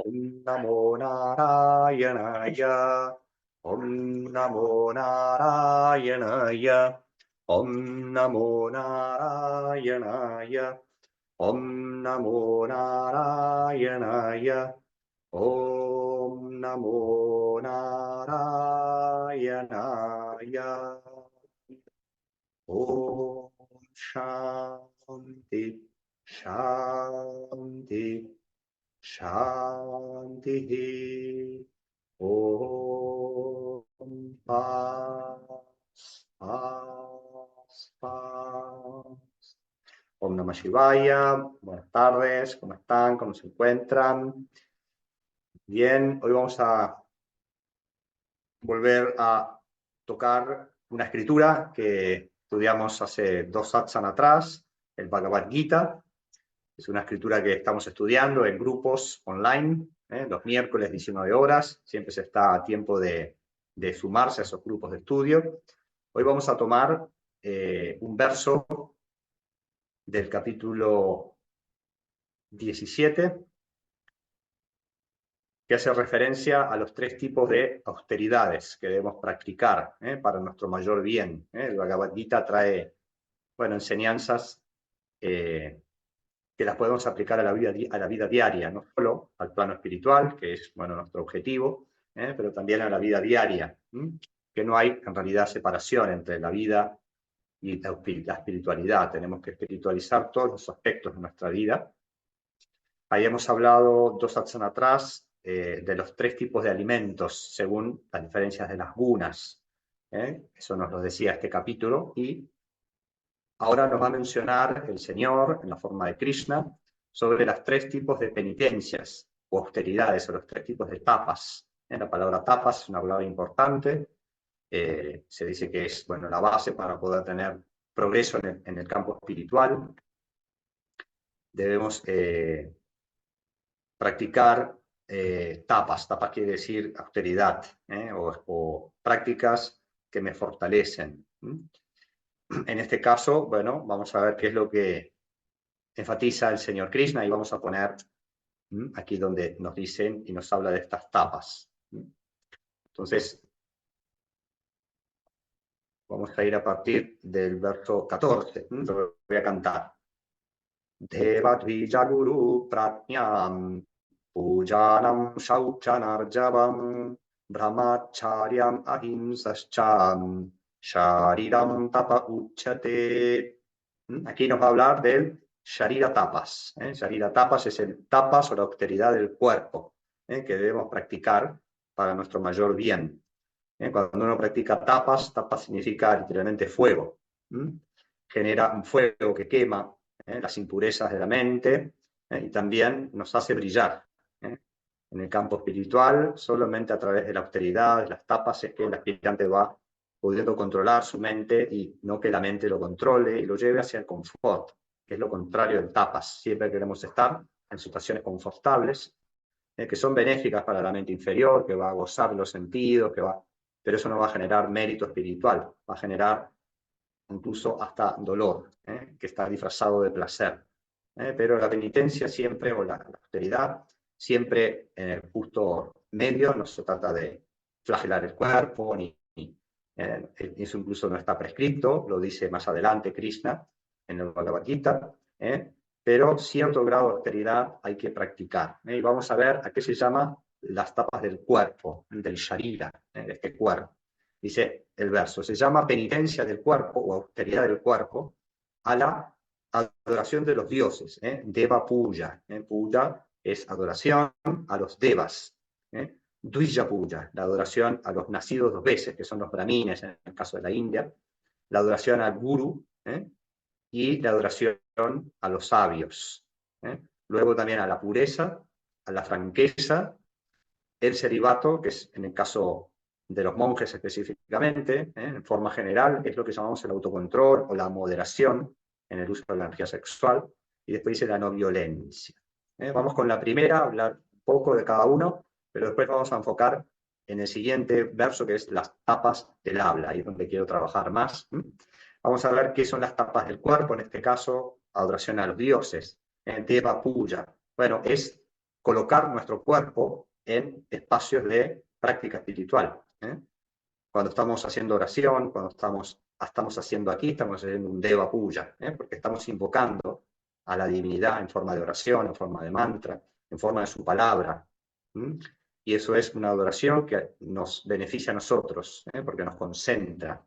Om Namo Narayanaya. Om Namo Narayanaya. Om Namo Narayanaya. Om Namo Narayanaya. Om Namo Narayanaya. Om Shanti, Shanti, Shanti. Om Paz, Paz, Paz. Om Namah Shivaya. Buenas tardes, ¿cómo están? ¿Cómo se encuentran? Bien, hoy vamos a volver a tocar una escritura que estudiamos hace 2 satsangs atrás, el Bhagavad Gita. Es una escritura que estamos estudiando en grupos online, los miércoles 19 horas. Siempre se está a tiempo de sumarse a esos grupos de estudio. Hoy vamos a tomar un verso del capítulo 17, que hace referencia a los 3 tipos de austeridades que debemos practicar para nuestro mayor bien. El Bhagavad Gita trae, enseñanzas que las podemos aplicar a la vida diaria, no solo al plano espiritual, que es nuestro objetivo, pero también a la vida diaria, que no hay en realidad separación entre la vida y la espiritualidad. Tenemos que espiritualizar todos los aspectos de nuestra vida. Ahí hemos hablado 2 satsangs atrás de los 3 tipos de alimentos según las diferencias de las gunas. Eso nos lo decía este capítulo. Y ahora nos va a mencionar el Señor, en la forma de Krishna, sobre los 3 tipos de penitencias o austeridades, o los 3 tipos de tapas. La palabra tapas es una palabra importante. Se dice que es la base para poder tener progreso en el campo espiritual. Debemos practicar tapas. Tapas quiere decir austeridad, o prácticas que me fortalecen. En este caso, vamos a ver qué es lo que enfatiza el señor Krishna, y vamos a poner aquí donde nos dicen y nos habla de estas tapas. Entonces, vamos a ir a partir del verso 14. Lo voy a cantar. Devadvija Guru Pratnyam Pujanam Shauchanarjavam Brahmacharyam Ahimsascham Shariram Tapa Uchate. Aquí nos va a hablar del Sharira Tapas. Sharira Tapas es el tapas o la austeridad del cuerpo, que debemos practicar para nuestro mayor bien. Cuando uno practica tapas, tapas significa literalmente fuego. Genera un fuego que quema las impurezas de la mente, y también nos hace brillar. En el campo espiritual, solamente a través de la austeridad, de las tapas, es que el aspirante va pudiendo controlar su mente, y no que la mente lo controle y lo lleve hacia el confort, que es lo contrario del tapas. Siempre queremos estar en situaciones confortables, que son benéficas para la mente inferior, que va a gozar los sentidos, pero eso no va a generar mérito espiritual, va a generar incluso hasta dolor, que está disfrazado de placer. Pero la penitencia siempre, o la austeridad, siempre en el justo medio. No se trata de flagelar el cuerpo, eso incluso no está prescrito, lo dice más adelante Krishna en el Bhagavad Gita, pero cierto grado de austeridad hay que practicar. Y vamos a ver a qué se llama las tapas del cuerpo, del sharira, de este cuerpo. Dice el verso, se llama penitencia del cuerpo o austeridad del cuerpo a la adoración de los dioses, Deva Puja. Puja es adoración a los devas. Dvija Puja, la adoración a los nacidos 2 veces, que son los brahmines en el caso de la India, la adoración al guru, y la adoración a los sabios. Luego también a la pureza, a la franqueza, el celibato, que es en el caso de los monjes específicamente, en forma general, es lo que llamamos el autocontrol o la moderación en el uso de la energía sexual, y después dice la no violencia. Vamos con la primera, hablar un poco de cada uno, pero después vamos a enfocar en el siguiente verso, que es las tapas del habla, ahí es donde quiero trabajar más. Vamos a ver qué son las tapas del cuerpo, en este caso, adoración a los dioses, Deva Puja. Es colocar nuestro cuerpo en espacios de práctica espiritual. Cuando estamos haciendo oración, cuando estamos haciendo aquí, estamos haciendo un Deva Puja, porque estamos invocando a la divinidad en forma de oración, en forma de mantra, en forma de su palabra. Y eso es una adoración que nos beneficia a nosotros, porque nos concentra.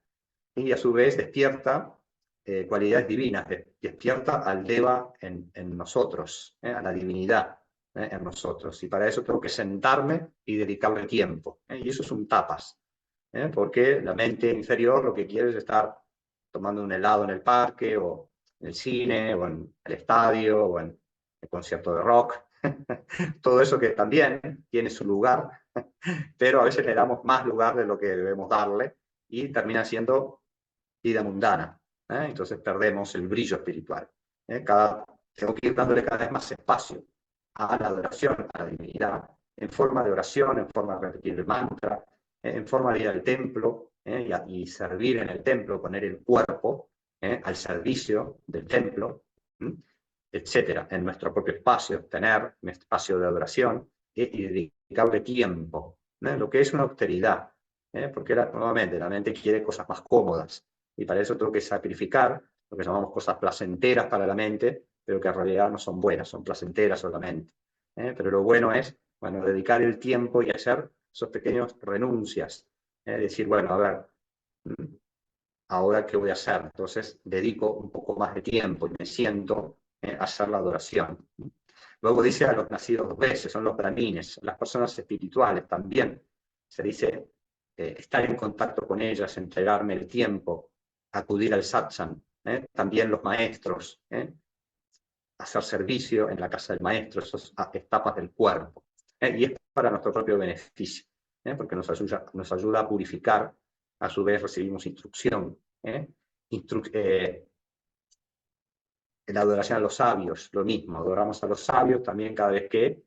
Y a su vez despierta cualidades divinas, despierta al Deva en nosotros, a la divinidad en nosotros. Y para eso tengo que sentarme y dedicarle tiempo. Y eso es un tapas, porque la mente inferior lo que quiere es estar tomando un helado en el parque, o en el cine, o en el estadio, o en el concierto de rock. Todo eso que también tiene su lugar, pero a veces le damos más lugar de lo que debemos darle y termina siendo vida mundana. Entonces perdemos el brillo espiritual. Tengo que ir dándole cada vez más espacio a la adoración, a la divinidad, en forma de oración, en forma de repetir el mantra, en forma de ir al templo y servir en el templo, poner el cuerpo al servicio del templo, etcétera, en nuestro propio espacio, tener un espacio de adoración y dedicarle tiempo, lo que es una austeridad, porque nuevamente la mente quiere cosas más cómodas, y para eso tengo que sacrificar lo que llamamos cosas placenteras para la mente, pero que en realidad no son buenas, son placenteras solamente. Pero lo bueno es, bueno, dedicar el tiempo y hacer esos pequeños renuncias. Decir, bueno, a ver, ahora qué voy a hacer. Entonces dedico un poco más de tiempo y me siento a hacer la adoración. Luego dice a los nacidos dos veces, son los brahmines, las personas espirituales también. Se dice estar en contacto con ellas, entregarme el tiempo, acudir al satsang. También los maestros, hacer servicio en la casa del maestro, esas etapas del cuerpo. Y es para nuestro propio beneficio, porque nos ayuda a purificar. A su vez recibimos instrucción. La adoración a los sabios, lo mismo, adoramos a los sabios también cada vez que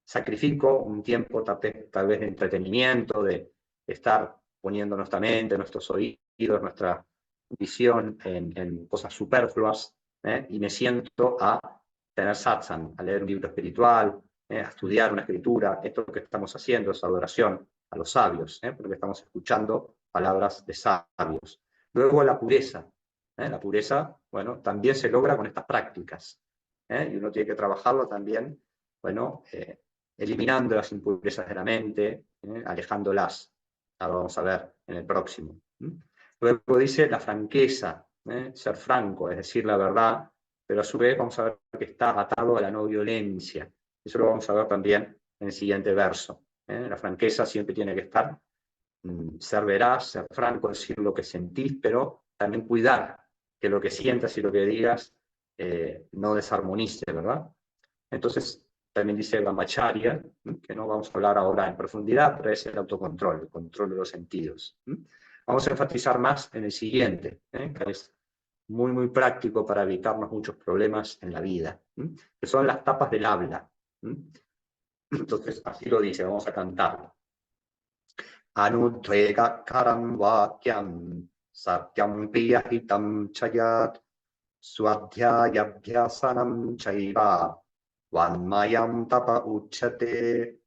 sacrifico un tiempo tal vez de entretenimiento, de estar poniendo nuestra mente, nuestros oídos, nuestra visión en cosas superfluas, y me siento a tener satsang, a leer un libro espiritual, a estudiar una escritura. Esto que estamos haciendo es adoración a los sabios, porque estamos escuchando palabras de sabios. Luego la pureza. La pureza, bueno, también se logra con estas prácticas, y uno tiene que trabajarlo también, bueno, eliminando las impurezas de la mente, alejándolas. Ahora vamos a ver en el próximo. Luego dice la franqueza, ser franco, es decir, la verdad, pero a su vez vamos a ver que está atado a la no violencia. Eso lo vamos a ver también en el siguiente verso. La franqueza siempre tiene que estar, ser veraz, ser franco, decir lo que sentís, pero también cuidar que lo que sientas y lo que digas no desarmonice, ¿verdad? Entonces, también dice Brahmacharya, que no vamos a hablar ahora en profundidad, pero es el autocontrol, el control de los sentidos. Vamos a enfatizar más en el siguiente, que es muy, muy práctico para evitarnos muchos problemas en la vida, que son las tapas del habla. Entonces, así lo dice, vamos a cantarlo. Anudvega karam vakyam satyam priyahitam chayat swadhyayabhyasanam chaiva vanmayam tapa uchate.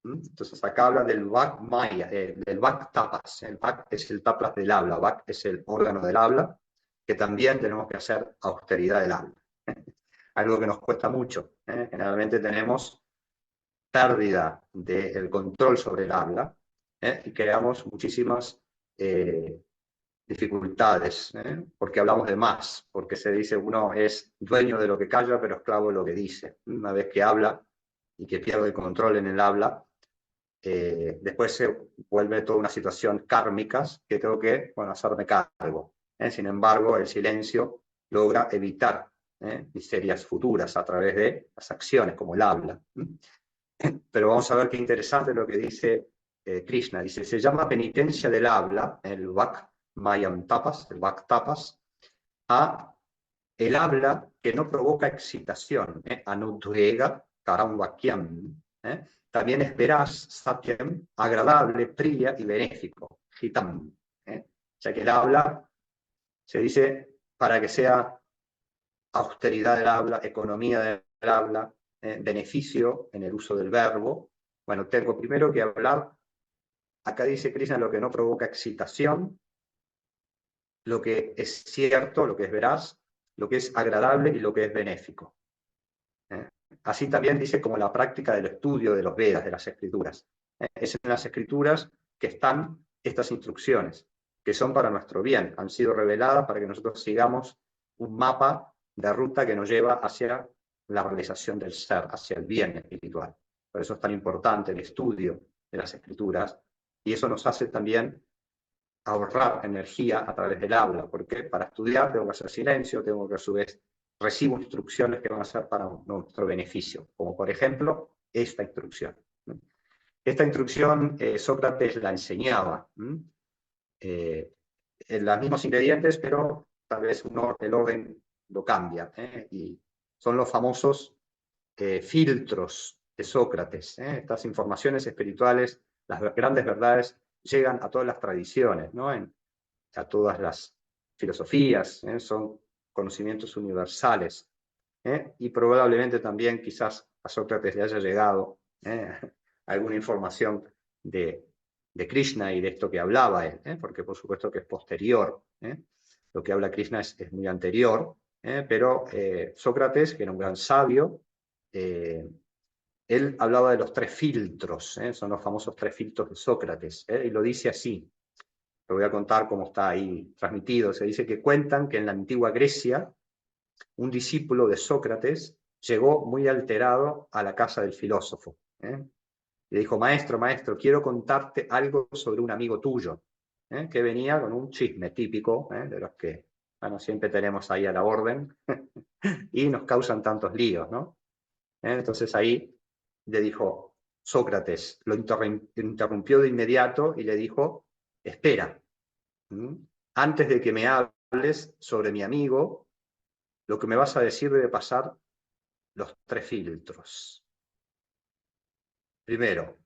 Entonces acá habla del vak maya, del vak tapas. El vak es el tapas del habla, vak es el órgano del habla, que también tenemos que hacer austeridad del habla. Algo que nos cuesta mucho. Generalmente tenemos pérdida del control sobre el habla, y creamos muchísimas dificultades, porque hablamos de más, porque se dice uno es dueño de lo que calla, pero esclavo de lo que dice. Una vez que habla y que pierde el control en el habla, después se vuelve toda una situación kármica que tengo que, bueno, hacerme cargo. Sin embargo, el silencio logra evitar miserias futuras a través de las acciones, como el habla. Pero vamos a ver qué interesante lo que dice Krishna. Dice, se llama penitencia del habla, el vak mayam tapas, el vak tapas, a el habla que no provoca excitación, anudvega karam vakyam. También es veraz, satyam, agradable, priya y benéfico, hitam. O sea que el habla se dice para que sea austeridad del habla, economía del habla, beneficio en el uso del verbo, bueno, tengo primero que hablar, acá dice Krishna, lo que no provoca excitación, lo que es cierto, lo que es veraz, lo que es agradable y lo que es benéfico. Así también dice como la práctica del estudio de los Vedas, de las escrituras. Es en las escrituras que están estas instrucciones, que son para nuestro bien, han sido reveladas para que nosotros sigamos un mapa de ruta que nos lleva hacia la realización del ser, hacia el bien espiritual. Por eso es tan importante el estudio de las escrituras, y eso nos hace también ahorrar energía a través del habla, porque para estudiar tengo que hacer silencio, tengo que a su vez recibo instrucciones que van a ser para nuestro beneficio, como por ejemplo esta instrucción. Esta instrucción Sócrates la enseñaba en los mismos ingredientes, pero tal vez el orden lo cambia, y son los famosos filtros de Sócrates. Estas informaciones espirituales, las grandes verdades, llegan a todas las tradiciones, ¿no? A todas las filosofías, son conocimientos universales, y probablemente también quizás a Sócrates le haya llegado alguna información de Krishna y de esto que hablaba él, porque por supuesto que es posterior. Lo que habla Krishna es muy anterior, pero Sócrates, que era un gran sabio, él hablaba de los tres filtros, son los famosos tres filtros de Sócrates, y lo dice así. Lo voy a contar cómo está ahí transmitido. Se dice que cuentan que en la antigua Grecia, un discípulo de Sócrates llegó muy alterado a la casa del filósofo. Le dijo, maestro, quiero contarte algo sobre un amigo tuyo, que venía con un chisme típico, de los que, bueno, siempre tenemos ahí a la orden, y nos causan tantos líos, ¿no? Entonces ahí le dijo Sócrates, lo interrumpió de inmediato y le dijo, espera, antes de que me hables sobre mi amigo, lo que me vas a decir debe pasar los tres filtros. Primero,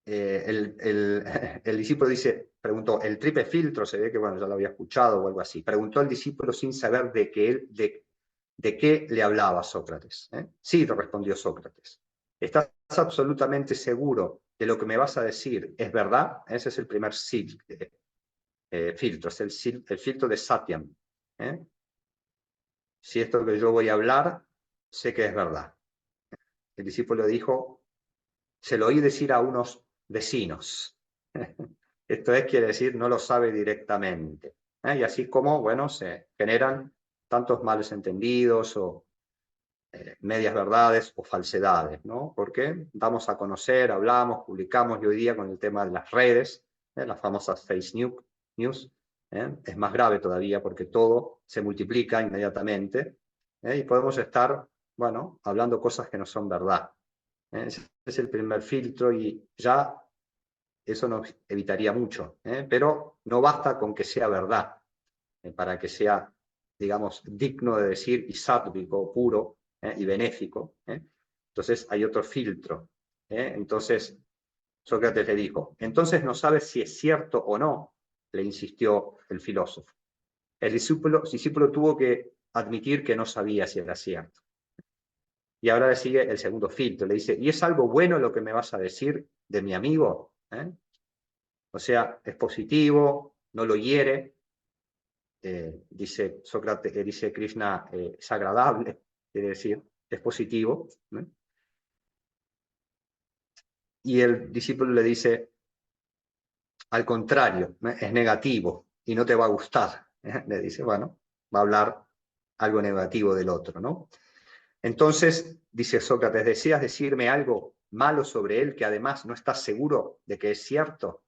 el discípulo preguntó, el triple filtro, se ve que bueno, ya lo había escuchado o algo así. Preguntó al discípulo sin saber de qué le hablaba Sócrates. Sí, respondió Sócrates. ¿Estás absolutamente seguro de lo que me vas a decir es verdad? Ese es el primer filtro, es el filtro de Satyam. Si esto que yo voy a hablar, sé que es verdad. El discípulo dijo, se lo oí decir a unos vecinos. Esto quiere decir, no lo sabe directamente. Y así como, bueno, se generan tantos malos entendidos o medias verdades o falsedades, ¿no? Porque damos a conocer, hablamos, publicamos, y hoy día con el tema de las redes, las famosas fake news, es más grave todavía porque todo se multiplica inmediatamente, y podemos estar, bueno, hablando cosas que no son verdad. Ese es el primer filtro y ya eso nos evitaría mucho, pero no basta con que sea verdad, para que sea, digamos, digno de decir y sátvico, puro y benéfico. Entonces hay otro filtro. Entonces Sócrates le dijo, entonces no sabes si es cierto o no, le insistió el filósofo. El discípulo tuvo que admitir que no sabía si era cierto. Y ahora le sigue el segundo filtro, le dice, ¿y es algo bueno lo que me vas a decir de mi amigo? O sea, es positivo, no lo hiere, dice Sócrates, dice Krishna, es agradable, quiere decir, es positivo. Y el discípulo le dice, al contrario, es negativo y no te va a gustar. Le dice, bueno, va a hablar algo negativo del otro, ¿no? Entonces, dice Sócrates, ¿deseas decirme algo malo sobre él que además no estás seguro de que es cierto?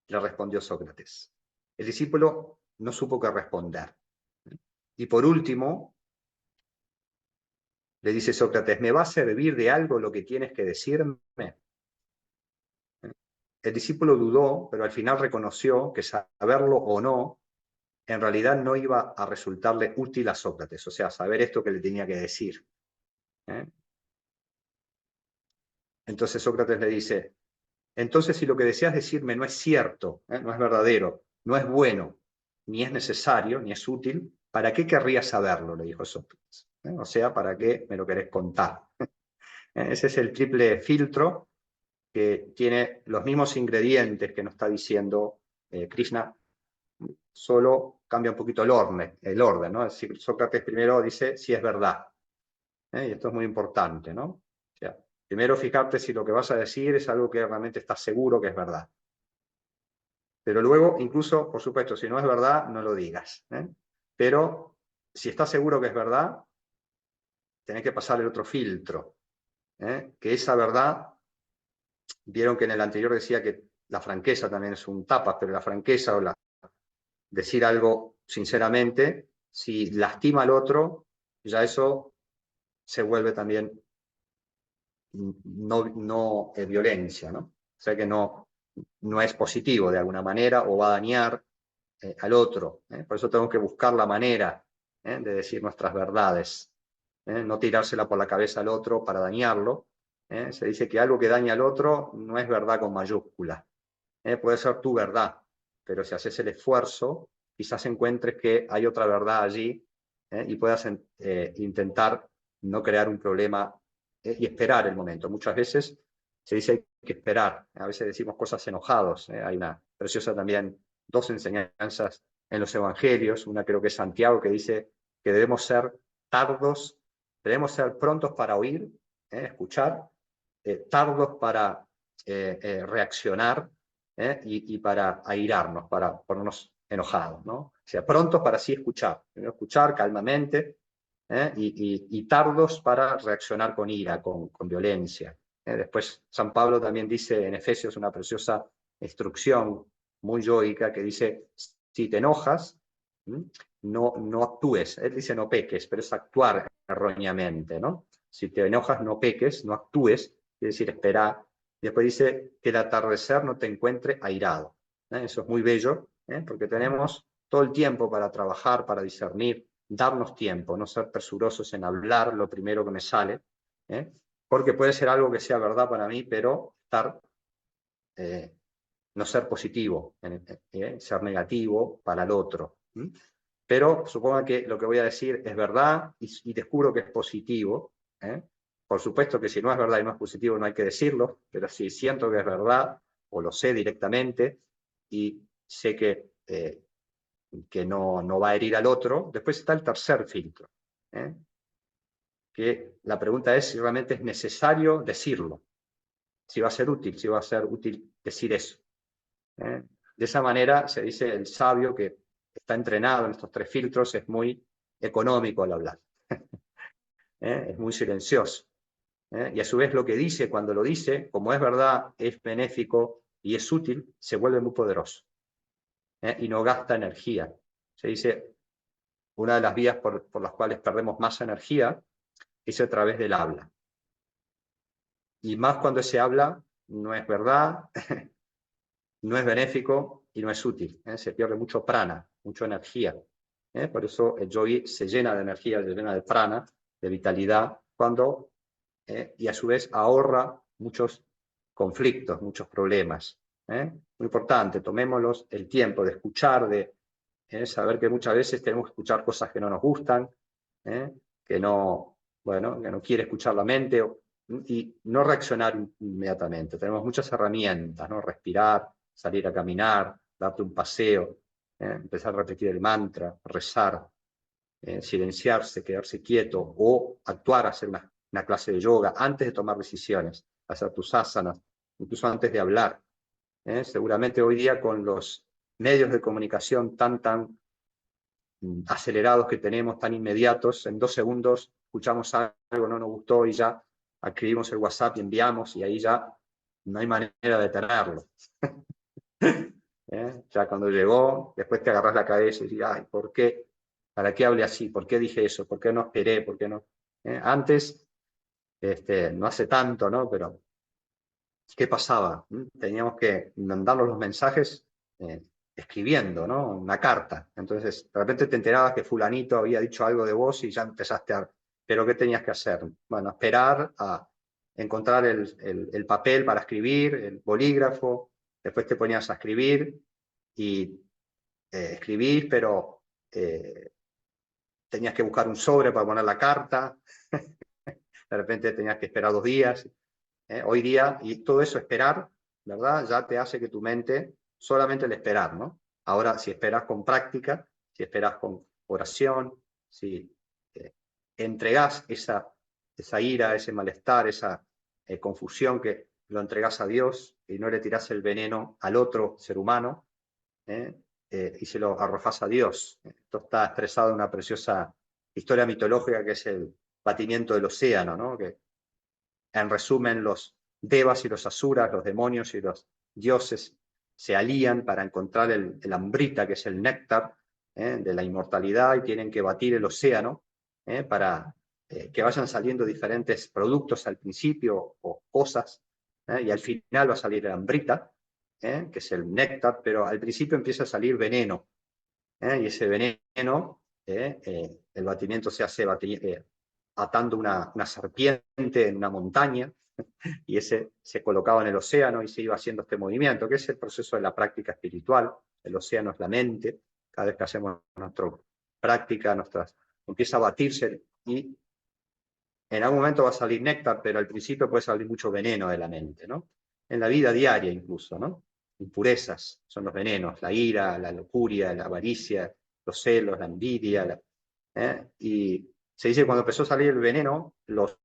Le respondió Sócrates. El discípulo no supo qué responder. Y por último, le dice Sócrates, ¿me va a servir de algo lo que tienes que decirme? El discípulo dudó, pero al final reconoció que saberlo o no, en realidad no iba a resultarle útil a Sócrates, o sea, saber esto que le tenía que decir. Entonces Sócrates le dice, entonces si lo que deseas decirme no es cierto, no es verdadero, no es bueno, ni es necesario, ni es útil, ¿para qué querrías saberlo?, le dijo Sócrates. O sea, ¿para qué me lo querés contar? Ese es el triple filtro que tiene los mismos ingredientes que nos está diciendo Krishna, solo cambia un poquito el orden, ¿no? Es decir, Sócrates primero dice si es verdad, y esto es muy importante, ¿no? O sea, primero fijarte si lo que vas a decir es algo que realmente estás seguro que es verdad. Pero luego, incluso, por supuesto, si no es verdad, no lo digas, ¿eh? Pero si estás seguro que es verdad, tenés que pasar el otro filtro, que esa verdad, vieron que en el anterior decía que la franqueza también es un tapas, pero la franqueza o decir algo sinceramente, si lastima al otro, ya eso se vuelve también no violencia, ¿no? O sea que no es positivo de alguna manera o va a dañar al otro. Por eso tenemos que buscar la manera de decir nuestras verdades, no tirársela por la cabeza al otro para dañarlo. Se dice que algo que daña al otro no es verdad con mayúscula. Puede ser tu verdad, pero si haces el esfuerzo, quizás encuentres que hay otra verdad allí y puedas intentar no crear un problema y esperar el momento. Muchas veces se dice que esperar, a veces decimos cosas enojados. Hay una preciosa también, dos enseñanzas en los evangelios, una creo que es Santiago, que dice que debemos ser tardos, debemos ser prontos para oír, escuchar, tardos para reaccionar, y para airarnos, para ponernos enojados, ¿no? O sea, prontos para sí escuchar, primero escuchar calmamente, y tardos para reaccionar con ira, con violencia. Después San Pablo también dice en Efesios una preciosa instrucción muy yoica que dice, si te enojas, no actúes. Él dice no peques, pero es actuar erróneamente, ¿no? Si te enojas, no peques, no actúes, quiere decir espera. Después dice que el atardecer no te encuentre airado. Eso es muy bello, porque tenemos todo el tiempo para trabajar, para discernir, darnos tiempo, no ser presurosos en hablar lo primero que me sale, porque puede ser algo que sea verdad para mí, pero no ser positivo, ser negativo para el otro. Pero suponga que lo que voy a decir es verdad y descubro que es positivo. Por supuesto que si no es verdad y no es positivo no hay que decirlo, pero si siento que es verdad o lo sé directamente y sé que no va a herir al otro, después está el tercer filtro, que la pregunta es si realmente es necesario decirlo, si va a ser útil decir eso. De esa manera se dice el sabio que está entrenado en estos tres filtros es muy económico al hablar, es muy silencioso. Y a su vez lo que dice, cuando lo dice, como es verdad, es benéfico y es útil, se vuelve muy poderoso y no gasta energía. Se dice, una de las vías por las cuales perdemos más energía es a través del habla. Y más cuando ese habla no es verdad, no es benéfico y no es útil. Se pierde mucho prana, mucha energía. Por eso el yogi se llena de energía, se llena de prana, de vitalidad, cuando, y a su vez ahorra muchos conflictos, muchos problemas. Muy importante, tomémoslos el tiempo de escuchar, de saber que muchas veces tenemos que escuchar cosas que no nos gustan, que no quiere escuchar la mente, y no reaccionar inmediatamente. Tenemos muchas herramientas, ¿no? Respirar, salir a caminar, darte un paseo, empezar a repetir el mantra, rezar, silenciarse, quedarse quieto o actuar, hacer una clase de yoga antes de tomar decisiones, hacer tus asanas, incluso antes de hablar. Seguramente hoy día con los medios de comunicación tan acelerados que tenemos, tan inmediatos, en 2 segundos escuchamos algo, no nos gustó y ya escribimos el WhatsApp y enviamos y ahí ya no hay manera de detenerlo. Ya cuando llegó, después te agarras la cabeza y dices, ay, ¿por qué? ¿Para qué hablé así? ¿Por qué dije eso? ¿Por qué no esperé? ¿Por qué no? Antes, no hace tanto, ¿no? Pero, ¿qué pasaba? Teníamos que mandarnos los mensajes escribiendo, ¿no? Una carta. Entonces, de repente te enterabas que fulanito había dicho algo de vos y ya empezaste a... ¿Pero qué tenías que hacer? Bueno, esperar a encontrar el papel para escribir, el bolígrafo, después te ponías a escribir y escribir, pero tenías que buscar un sobre para poner la carta, de repente tenías que esperar 2 días. Hoy día, y todo eso esperar, ¿verdad? Ya te hace que tu mente, solamente el esperar, ¿no? Ahora, si esperas con práctica, si esperas con oración, si entregás esa ira, ese malestar, esa confusión, que lo entregás a Dios y no le tirás el veneno al otro ser humano, y se lo arrojás a Dios. Esto está expresado en una preciosa historia mitológica que es el batimiento del océano, ¿no? Que en resumen, los devas y los asuras, los demonios y los dioses, se alían para encontrar el ambrita, que es el néctar de la inmortalidad, y tienen que batir el océano para que vayan saliendo diferentes productos al principio o cosas, y al final va a salir el ambrita, que es el néctar, pero al principio empieza a salir veneno, y ese veneno, el batimiento se hace atando una serpiente en una montaña, y ese se colocaba en el océano y se iba haciendo este movimiento, que es el proceso de la práctica espiritual. El océano es la mente. Cada vez que hacemos nuestra práctica, empieza a batirse, y en algún momento va a salir néctar, pero al principio puede salir mucho veneno de la mente, ¿no? En la vida diaria incluso, ¿no? Impurezas son los venenos, la ira, la lujuria, la avaricia, los celos, la envidia, y se dice que cuando empezó a salir el veneno, los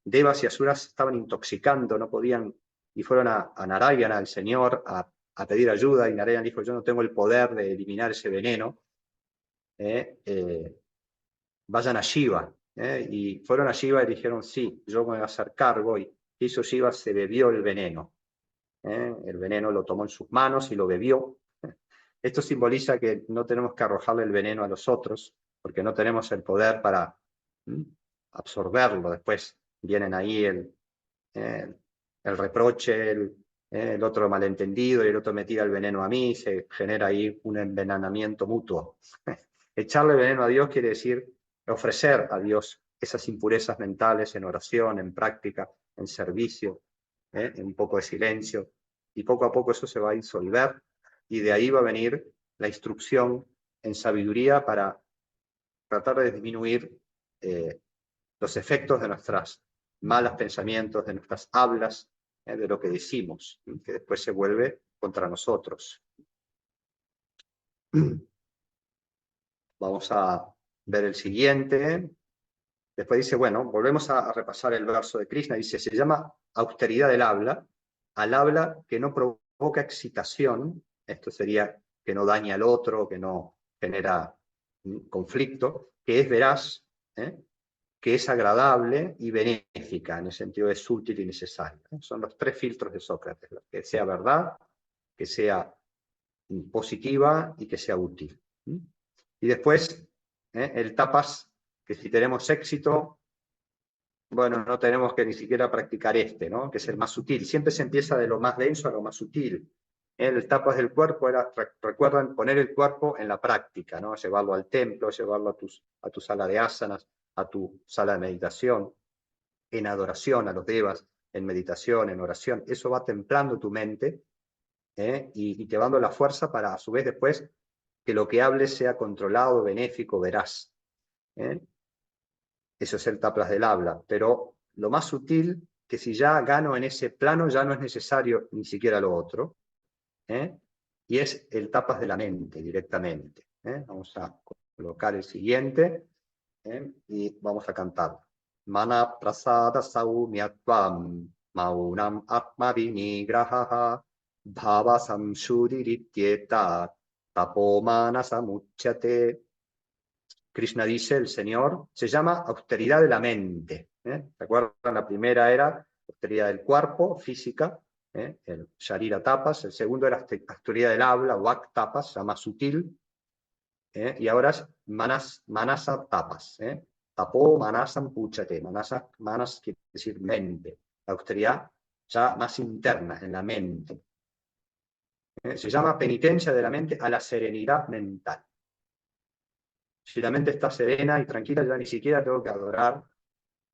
devas y asuras estaban intoxicando, no podían, y fueron a Narayana, al Señor, a pedir ayuda, y Narayana dijo: yo no tengo el poder de eliminar ese veneno, vayan a Shiva. Y fueron a Shiva y dijeron: sí, yo me voy a hacer cargo, y hizo Shiva, se bebió el veneno. El veneno lo tomó en sus manos y lo bebió. Esto simboliza que no tenemos que arrojarle el veneno a los otros, porque no tenemos el poder para absorberlo. Después vienen ahí el reproche, el otro malentendido, y el otro me tira el veneno a mí, se genera ahí un envenenamiento mutuo. Echarle veneno a Dios quiere decir ofrecer a Dios esas impurezas mentales en oración, en práctica, en servicio, en un poco de silencio, y poco a poco eso se va a disolver, y de ahí va a venir la instrucción en sabiduría para tratar de disminuir los efectos de nuestros malos pensamientos, de nuestras hablas, de lo que decimos, que después se vuelve contra nosotros. Vamos a ver el siguiente. Después dice, bueno, volvemos a repasar el verso de Krishna. Dice, se llama austeridad del habla, al habla que no provoca excitación. Esto sería que no daña al otro, que no genera conflicto, que es veraz, que es agradable y benéfica, en el sentido de es útil y necesaria. Son los 3 filtros de Sócrates: que sea verdad, que sea positiva y que sea útil. Y después, el tapas, que si tenemos éxito, bueno, no tenemos que ni siquiera practicar ¿no? Que es el más sutil. Siempre se empieza de lo más denso a lo más sutil. El tapas del cuerpo era, recuerdan, poner el cuerpo en la práctica, ¿no? Llevarlo al templo, llevarlo a tu sala de asanas, a tu sala de meditación, en adoración a los devas, en meditación, en oración. Eso va templando tu mente, y te va dando la fuerza para, a su vez, después, que lo que hables sea controlado, benéfico, veraz. Eso es el tapas del habla. Pero lo más sutil, que si ya gano en ese plano, ya no es necesario ni siquiera lo otro, y es el tapas de la mente directamente. Vamos a colocar el siguiente, y vamos a cantar. Mana prasada saumyatvam maunam atma vinigraha bhava samshuddhirityeta tapo manasa muchyate. Krishna dice, el Señor, se llama austeridad de la mente. ¿Recuerdan? La primera era austeridad del cuerpo, física, el Sharira tapas. El segundo era austeridad del habla, Vak tapas, se llama sutil. Y ahora es manasa tapas. Tapó manasam puchate. Manas quiere decir mente. La austeridad ya más interna, en la mente. Se llama penitencia de la mente a la serenidad mental. Si la mente está serena y tranquila, ya ni siquiera tengo que adorar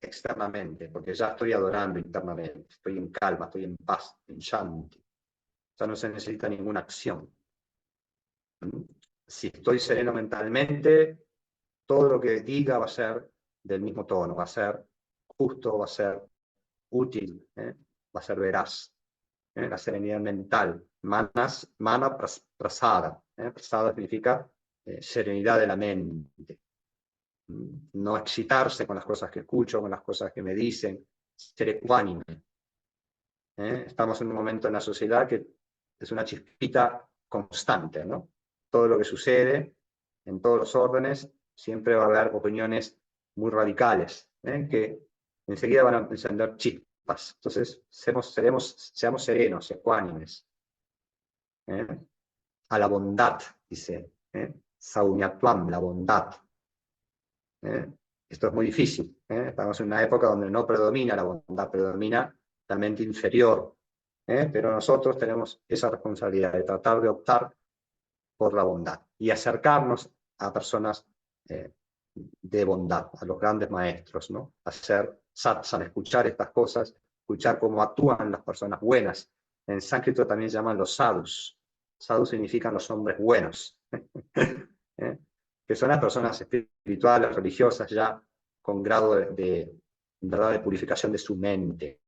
externamente, porque ya estoy adorando internamente. Estoy en calma, estoy en paz, en shanti. Ya no se necesita ninguna acción. Si estoy sereno mentalmente, todo lo que diga va a ser del mismo tono, va a ser justo, va a ser útil, va a ser veraz. La serenidad mental, prasada. Prasada significa serenidad de la mente. No excitarse con las cosas que escucho, con las cosas que me dicen, ser ecuánime. Estamos en un momento en la sociedad que es una chispita constante, ¿no? Todo lo que sucede, en todos los órdenes, siempre va a haber opiniones muy radicales, que enseguida van a encender chispas. Entonces, seamos serenos, ecuánimes. A la bondad, dice, Saunyatvam, la bondad. Esto es muy difícil. Estamos en una época donde no predomina la bondad, predomina la mente inferior. Pero nosotros tenemos esa responsabilidad de tratar de optar por la bondad y acercarnos a personas de bondad, a los grandes maestros, ¿no? Hacer satsang, escuchar estas cosas, escuchar cómo actúan las personas buenas. En sánscrito también se llaman los sadhus. Sadhus significan los hombres buenos. Que son las personas espirituales, religiosas, ya con grado ¿verdad?, de purificación de su mente.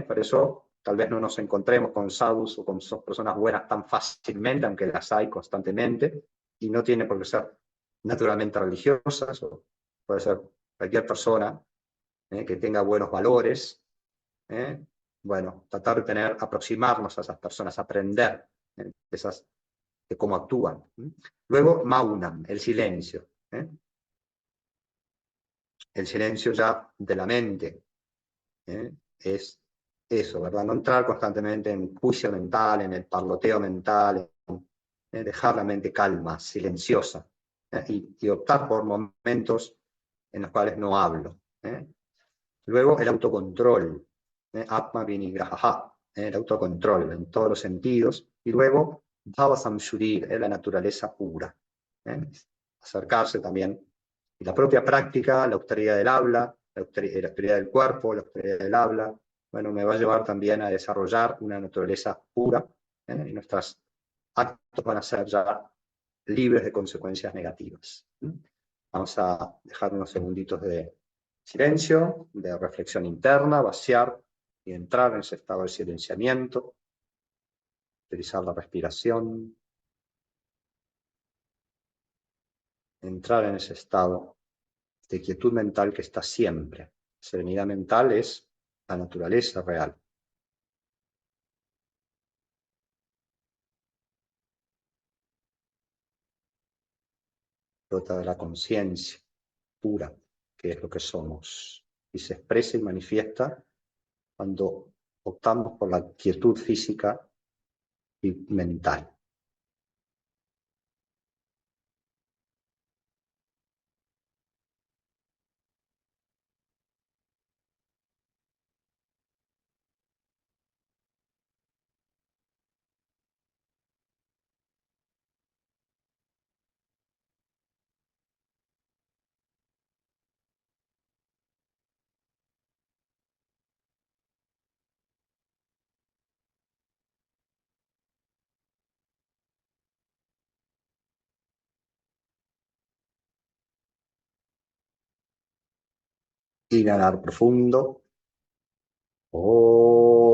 Por eso tal vez no nos encontremos con sadhus o con personas buenas tan fácilmente, aunque las hay constantemente, y no tiene por qué ser naturalmente religiosas, o puede ser cualquier persona que tenga buenos valores. Bueno, tratar de aproximarnos a esas personas, aprender de cómo actúan. Luego, maunam, el silencio. El silencio ya de la mente. Es eso, ¿verdad? No entrar constantemente en juicio mental, en el parloteo mental, dejar la mente calma, silenciosa, y optar por momentos en los cuales no hablo. Luego el autocontrol, Atma Vinigraha, el autocontrol en todos los sentidos. Y luego Bhava Samshurir, la naturaleza pura. Acercarse también. Y la propia práctica, la austeridad del habla, la austeridad del cuerpo, la austeridad del habla, bueno, me va a llevar también a desarrollar una naturaleza pura, y nuestros actos van a ser ya libres de consecuencias negativas. Vamos a dejar unos segunditos de silencio, de reflexión interna, vaciar y entrar en ese estado de silenciamiento, utilizar la respiración, entrar en ese estado de quietud mental que está siempre. Serenidad mental es la naturaleza real. Brota de la conciencia pura, que es lo que somos, y se expresa y manifiesta cuando optamos por la quietud física y mental. Inhalar profundo. Om.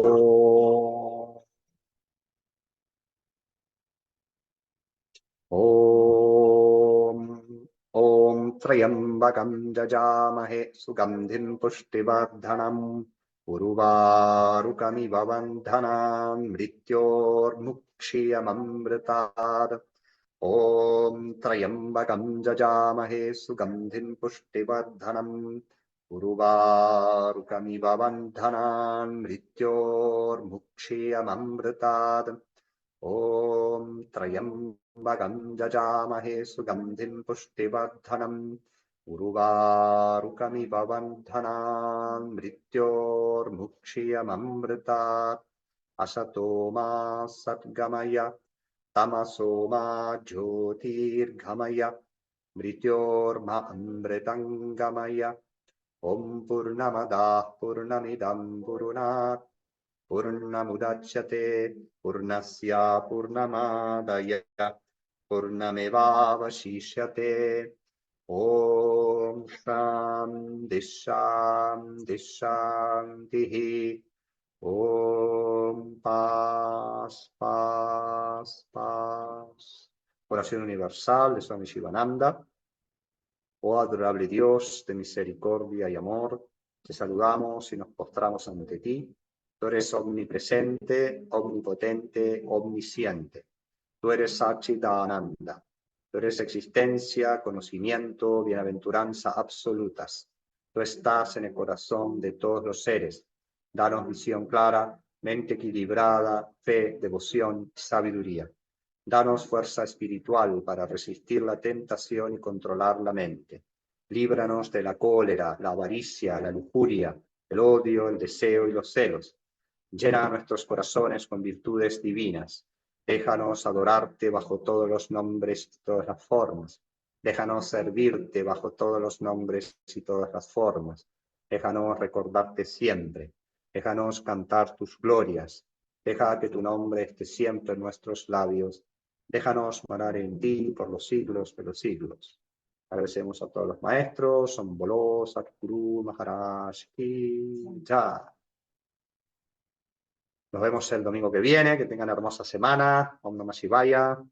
Om. Om Trayambakam Jajamahe Sugandhim Pushtivardhanam Urvarukamiva Bandhanam Mrityormukshiyamamritad. Om Trayambakam Jajamahe Sugandhim Pushtivardhanam Urvarukamiva Bandhanam Mrityormukshiyamamritad. Om Trayambakam Jajamahe Sugandhim Pushtivardhanam Urvarukamiva Bandhanam Mrityormukshiyamamritad. Asato ma Satgamaya Tamaso ma Jyotirgamaya Mrityorma Amritangamaya. Om Purnamadah Purnamidam Purnat Purnamudachyate Purnasya Purnamadaya Purnamevavashishyate. Om Shanti Shanti Shanti. Om Paz Paz Paz. Oración universal de Swami Shivananda. Oh adorable Dios de misericordia y amor, te saludamos y nos postramos ante ti. Tú eres omnipresente, omnipotente, omnisciente. Tú eres Satchidananda. Tú eres existencia, conocimiento, bienaventuranza absolutas. Tú estás en el corazón de todos los seres. Danos visión clara, mente equilibrada, fe, devoción, sabiduría. Danos fuerza espiritual para resistir la tentación y controlar la mente. Líbranos de la cólera, la avaricia, la lujuria, el odio, el deseo y los celos. Llena nuestros corazones con virtudes divinas. Déjanos adorarte bajo todos los nombres y todas las formas. Déjanos servirte bajo todos los nombres y todas las formas. Déjanos recordarte siempre. Déjanos cantar tus glorias. Deja que tu nombre esté siempre en nuestros labios. Déjanos morar en ti por los siglos de los siglos. Agradecemos a todos los maestros, Om Bolo, Satguru, Maharaj Ki Jai. Nos vemos el domingo que viene, que tengan hermosa semana. Om Namah Shivaya.